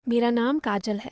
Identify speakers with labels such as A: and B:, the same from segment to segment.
A: मेरा नाम काजल है।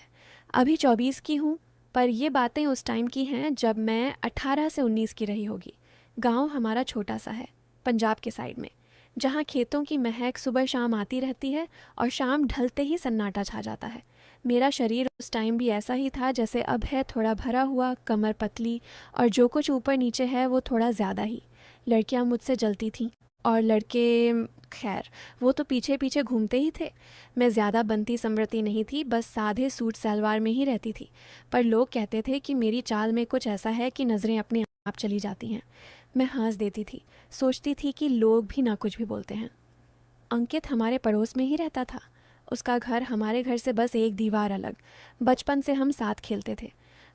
A: अभी 24 की हूँ, पर ये बातें उस टाइम की हैं जब मैं 18 से 19 की रही होगी। गांव हमारा छोटा सा है, पंजाब के साइड में, जहाँ खेतों की महक सुबह शाम आती रहती है और शाम ढलते ही सन्नाटा छा जाता है। मेरा शरीर उस टाइम भी ऐसा ही था जैसे अब है, थोड़ा भरा हुआ, कमर पतली, और जो कुछ ऊपर नीचे है वो थोड़ा ज़्यादा ही। लड़कियाँ मुझसे जलती थीं, और लड़के, खैर, वो तो पीछे पीछे घूमते ही थे। मैं ज़्यादा बनती संवरती नहीं थी, बस सादे सूट सलवार में ही रहती थी। पर लोग कहते थे कि मेरी चाल में कुछ ऐसा है कि नज़रें अपने आप चली जाती हैं। मैं हंस देती थी, सोचती थी कि लोग भी ना कुछ भी बोलते हैं। अंकित हमारे पड़ोस में ही रहता था। उसका घर हमारे घर से बस एक दीवार अलग। बचपन से हम साथ खेलते थे।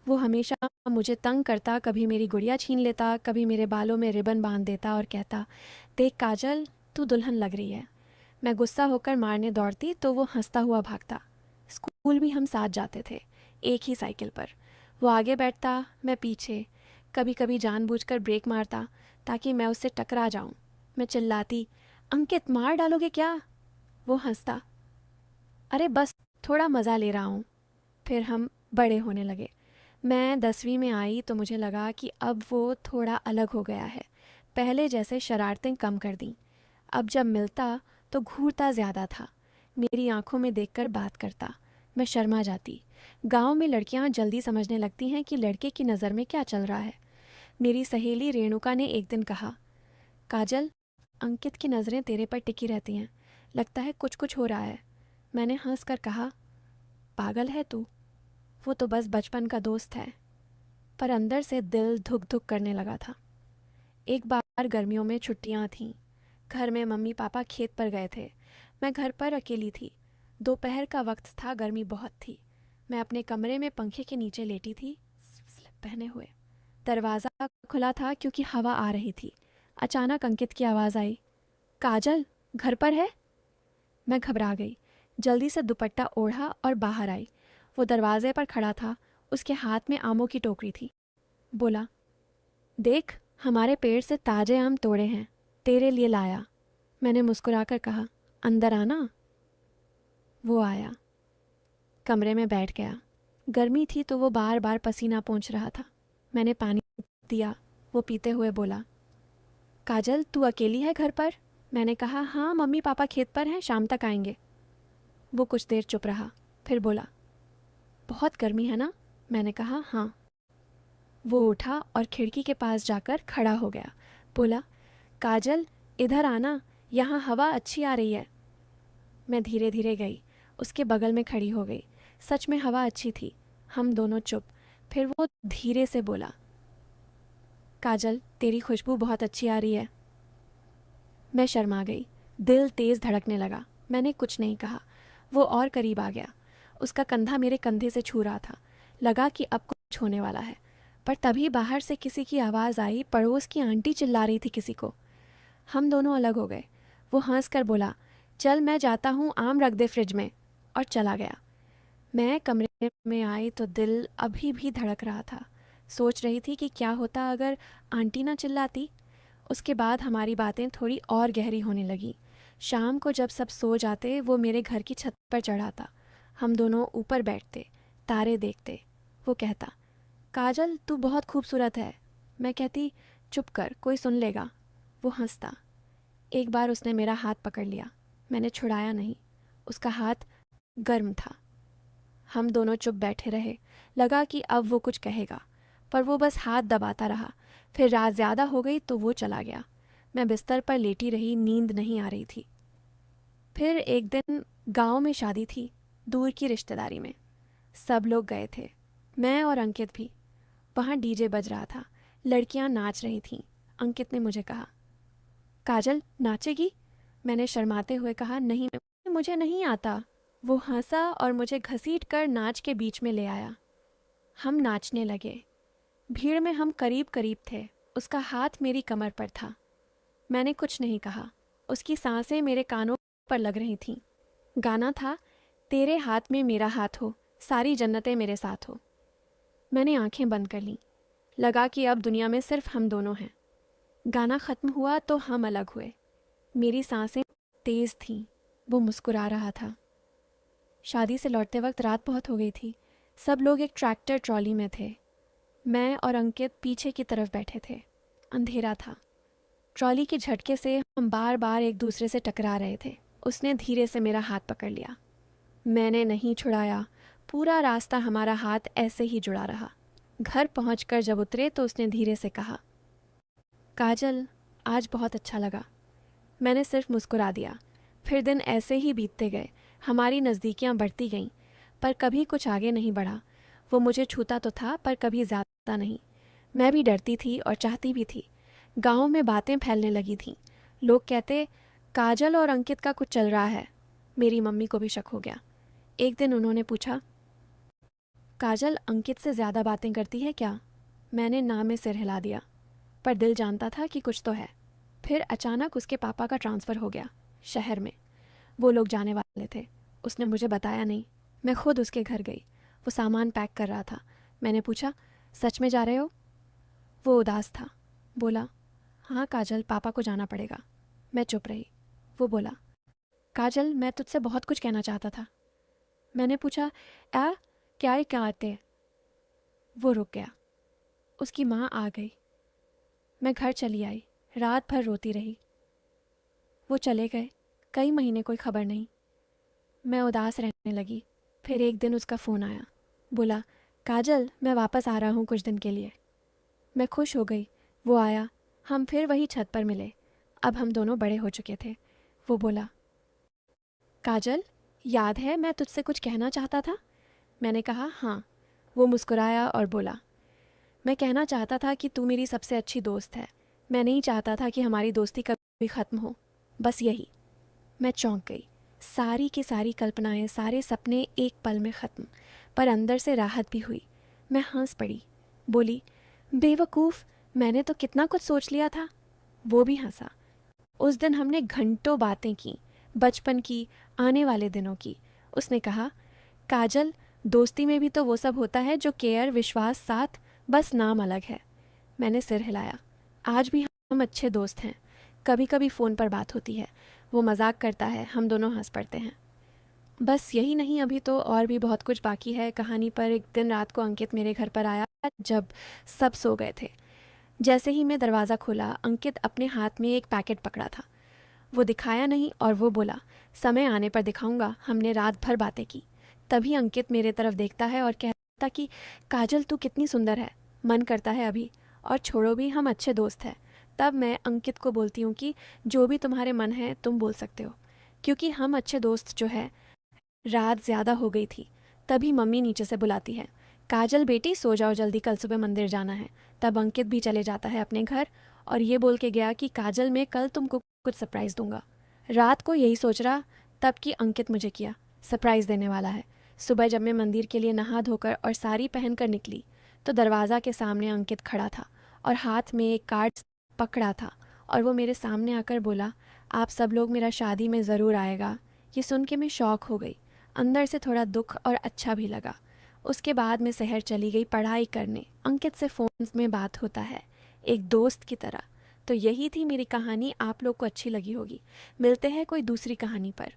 A: वो हमेशा मुझे तंग करता, कभी मेरी गुड़िया छीन लेता, कभी मेरे बालों में रिबन बांध देता और कहता, देख काजल, तू दुल्हन लग रही है। मैं गुस्सा होकर मारने दौड़ती तो वो हंसता हुआ भागता। स्कूल भी हम साथ जाते थे, एक ही साइकिल पर। वो आगे बैठता, मैं पीछे। कभी कभी जानबूझकर ब्रेक मारता ताकि मैं उससे टकरा जाऊं। मैं चिल्लाती, अंकित मार डालोगे क्या? वो हंसता, अरे बस थोड़ा मज़ा ले रहा हूँ। फिर हम बड़े होने लगे। मैं 10वीं में आई तो मुझे लगा कि अब वो थोड़ा अलग हो गया है। पहले जैसे शरारतें कम कर दी। अब जब मिलता तो घूरता ज़्यादा था। मेरी आंखों में देखकर बात करता। मैं शर्मा जाती। गांव में लड़कियां जल्दी समझने लगती हैं कि लड़के की नज़र में क्या चल रहा है। मेरी सहेली रेणुका ने एक दिन कहा, काजल, अंकित की नज़रें तेरे पर टिकी रहती हैं, लगता है कुछ कुछ हो रहा है। मैंने हंस कर कहा, पागल है तू, वो तो बस बचपन का दोस्त है। पर अंदर से दिल धुक धुक करने लगा था। एक बार गर्मियों में छुट्टियां थीं। घर में मम्मी पापा खेत पर गए थे। मैं घर पर अकेली थी। दोपहर का वक्त था, गर्मी बहुत थी। मैं अपने कमरे में पंखे के नीचे लेटी थी, स्लिप पहने हुए। दरवाज़ा खुला था क्योंकि हवा आ रही थी। अचानक अंकित की आवाज़ आई, काजल, घर पर है? मैं घबरा गई। जल्दी से दुपट्टा ओढ़ा और बाहर आई। वो दरवाजे पर खड़ा था। उसके हाथ में आमों की टोकरी थी। बोला, देख, हमारे पेड़ से ताजे आम तोड़े हैं, तेरे लिए लाया। मैंने मुस्कुराकर कहा, अंदर आना। वो आया, कमरे में बैठ गया। गर्मी थी तो वो बार बार पसीना पोंछ रहा था। मैंने पानी दिया। वो पीते हुए बोला, काजल, तू अकेली है घर पर? मैंने कहा, हाँ, मम्मी पापा खेत पर हैं, शाम तक आएंगे। वो कुछ देर चुप रहा, फिर बोला, बहुत गर्मी है ना? मैंने कहा, हाँ। वो उठा और खिड़की के पास जाकर खड़ा हो गया। बोला, काजल, इधर आना, यहाँ हवा अच्छी आ रही है। मैं धीरे धीरे गई, उसके बगल में खड़ी हो गई। सच में हवा अच्छी थी। हम दोनों चुप। फिर वो धीरे से बोला, काजल, तेरी खुशबू बहुत अच्छी आ रही है। मैं शर्मा गई। दिल तेज़ धड़कने लगा। मैंने कुछ नहीं कहा। वो और करीब आ गया। उसका कंधा मेरे कंधे से छू रहा था। लगा कि अब कुछ होने वाला है। पर तभी बाहर से किसी की आवाज़ आई। पड़ोस की आंटी चिल्ला रही थी किसी को। हम दोनों अलग हो गए। वो हंस कर बोला, चल मैं जाता हूँ, आम रख दे फ्रिज में, और चला गया। मैं कमरे में आई तो दिल अभी भी धड़क रहा था। सोच रही थी कि क्या होता अगर आंटी ना चिल्लाती। उसके बाद हमारी बातें थोड़ी और गहरी होने लगी। शाम को जब सब सो जाते वो मेरे घर की छत पर चढ़ाता। हम दोनों ऊपर बैठते, तारे देखते। वो कहता, काजल, तू बहुत खूबसूरत है। मैं कहती, चुप कर, कोई सुन लेगा। वो हंसता। एक बार उसने मेरा हाथ पकड़ लिया। मैंने छुड़ाया नहीं। उसका हाथ गर्म था। हम दोनों चुप बैठे रहे। लगा कि अब वो कुछ कहेगा, पर वो बस हाथ दबाता रहा। फिर रात ज़्यादा हो गई तो वो चला गया। मैं बिस्तर पर लेटी रही, नींद नहीं आ रही थी। फिर एक दिन गांव में शादी थी, दूर की रिश्तेदारी में। सब लोग गए थे, मैं और अंकित भी। वहाँ डीजे बज रहा था, लड़कियाँ नाच रही थीं। अंकित ने मुझे कहा, काजल, नाचेगी? मैंने शर्माते हुए कहा, नहीं, मुझे नहीं आता। वो हंसा और मुझे घसीट कर नाच के बीच में ले आया। हम नाचने लगे। भीड़ में हम करीब करीब थे। उसका हाथ मेरी कमर पर था। मैंने कुछ नहीं कहा। उसकी सांसें मेरे कानों पर लग रही थीं। गाना था, तेरे हाथ में मेरा हाथ हो, सारी जन्नतें मेरे साथ हो। मैंने आंखें बंद कर लीं। लगा कि अब दुनिया में सिर्फ हम दोनों हैं। गाना ख़त्म हुआ तो हम अलग हुए। मेरी सांसें तेज़ थीं। वो मुस्कुरा रहा था। शादी से लौटते वक्त रात बहुत हो गई थी। सब लोग एक ट्रैक्टर ट्रॉली में थे। मैं और अंकित पीछे की तरफ बैठे थे। अंधेरा था। ट्रॉली के झटके से हम बार बार एक दूसरे से टकरा रहे थे। उसने धीरे से मेरा हाथ पकड़ लिया। मैंने नहीं छुड़ाया। पूरा रास्ता हमारा हाथ ऐसे ही जुड़ा रहा। घर पहुंचकर जब उतरे तो उसने धीरे से कहा, काजल, आज बहुत अच्छा लगा। मैंने सिर्फ मुस्कुरा दिया। फिर दिन ऐसे ही बीतते गए। हमारी नज़दीकियां बढ़ती गईं, पर कभी कुछ आगे नहीं बढ़ा। वो मुझे छूता तो था, पर कभी ज़्यादा नहीं। मैं भी डरती थी और चाहती भी थी। गांव में बातें फैलने लगी थीं। लोग कहते, काजल और अंकित का कुछ चल रहा है। मेरी मम्मी को भी शक हो गया। एक दिन उन्होंने पूछा, काजल अंकित से ज़्यादा बातें करती है क्या? मैंने ना में सिर हिला दिया, पर दिल जानता था कि कुछ तो है। फिर अचानक उसके पापा का ट्रांसफ़र हो गया शहर में। वो लोग जाने वाले थे। उसने मुझे बताया नहीं। मैं खुद उसके घर गई। वो सामान पैक कर रहा था। मैंने पूछा, सच में जा रहे हो? वो उदास था। बोला, हाँ काजल, पापा को जाना पड़ेगा। मैं चुप रही। वो बोला, काजल, मैं तुझसे बहुत कुछ कहना चाहता था। मैंने पूछा, क्या आते? वो रुक गया। उसकी माँ आ गई। मैं घर चली आई। रात भर रोती रही। वो चले गए। कई महीने कोई खबर नहीं। मैं उदास रहने लगी। फिर एक दिन उसका फ़ोन आया। बोला, काजल, मैं वापस आ रहा हूँ कुछ दिन के लिए। मैं खुश हो गई। वो आया। हम फिर वही छत पर मिले। अब हम दोनों बड़े हो चुके थे। वो बोला, काजल, याद है मैं तुझसे कुछ कहना चाहता था? मैंने कहा, हाँ। वो मुस्कुराया और बोला, मैं कहना चाहता था कि तू मेरी सबसे अच्छी दोस्त है। मैं नहीं चाहता था कि हमारी दोस्ती कभी ख़त्म हो। बस यही। मैं चौंक गई। सारी की सारी कल्पनाएं, सारे सपने एक पल में ख़त्म। पर अंदर से राहत भी हुई। मैं हंस पड़ी। बोली, बेवकूफ़, मैंने तो कितना कुछ सोच लिया था। वो भी हंसा। उस दिन हमने घंटों बातें की, बचपन की, आने वाले दिनों की। उसने कहा, काजल, दोस्ती में भी तो वो सब होता है जो केयर, विश्वास, साथ, बस नाम अलग है। मैंने सिर हिलाया। आज भी हम अच्छे दोस्त हैं। कभी कभी फ़ोन पर बात होती है। वो मजाक करता है, हम दोनों हंस पड़ते हैं। बस यही नहीं, अभी तो और भी बहुत कुछ बाकी है कहानी पर। एक दिन रात को अंकित मेरे घर पर आया जब सब सो गए थे। जैसे ही मैं दरवाज़ा खोला, अंकित अपने हाथ में एक पैकेट पकड़ा था। वो दिखाया नहीं और वो बोला, समय आने पर दिखाऊंगा। हमने रात भर बातें की। तभी अंकित मेरे तरफ देखता है और कहता कि काजल, तू कितनी सुंदर है। मन करता है अभी। और छोड़ो भी, हम अच्छे दोस्त हैं। तब मैं अंकित को बोलती हूँ कि जो भी तुम्हारे मन है तुम बोल सकते हो, क्योंकि हम अच्छे दोस्त जो है। रात ज़्यादा हो गई थी। तभी मम्मी नीचे से बुलाती है, काजल बेटी सो जाओ जल्दी, कल सुबह मंदिर जाना है। तब अंकित भी चले जाता है अपने घर और ये बोल के गया कि काजल, मैं कल तुमको कुछ सरप्राइज़ दूंगा। रात को यही सोच रहा तब कि अंकित मुझे किया सरप्राइज़ देने वाला है। सुबह जब मैं मंदिर के लिए नहा धोकर और साड़ी पहन कर निकली तो दरवाज़ा के सामने अंकित खड़ा था और हाथ में एक कार्ड पकड़ा था। और वो मेरे सामने आकर बोला, आप सब लोग मेरा शादी में ज़रूर आएगा। ये सुन के मैं शॉक हो गई। अंदर से थोड़ा दुख और अच्छा भी लगा। उसके बाद मैं शहर चली गई पढ़ाई करने। अंकित से फ़ोन में बात होता है, एक दोस्त की तरह। तो यही थी मेरी कहानी। आप लोग को अच्छी लगी होगी। मिलते हैं कोई दूसरी कहानी पर।